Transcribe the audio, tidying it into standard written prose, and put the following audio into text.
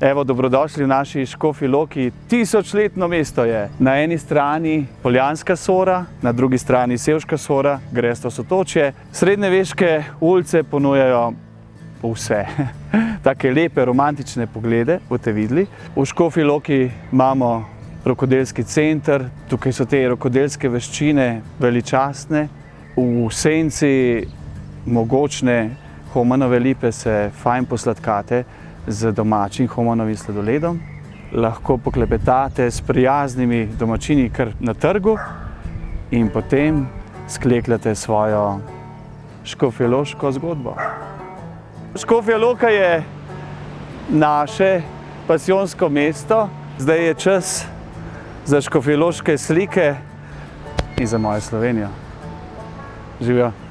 Evo, dobrodošli v naši Škofji Loki. Tisočletno mesto je. Na eni strani Poljanska sora, na drugi strani Sevška sora, Gresto sotočje. Srednjeveške ulice ponujajo vse. Take lepe, romantične poglede, boste videli. V Škofji Loki imamo rokodelski center, tukaj so te rokodelske veščine veličastne. V senci mogočne Homanove lipe se fajn posladkate z domačim Homanovim sladoledom. Lahko poklepetate s prijaznimi domačini kar na trgu in potem sklekljate svojo škofjeloško zgodbo. Škofja Loka je naše pasijonsko mesto. Zdaj je čas za škofjeloške slike in za mojo Slovenijo. Živijo!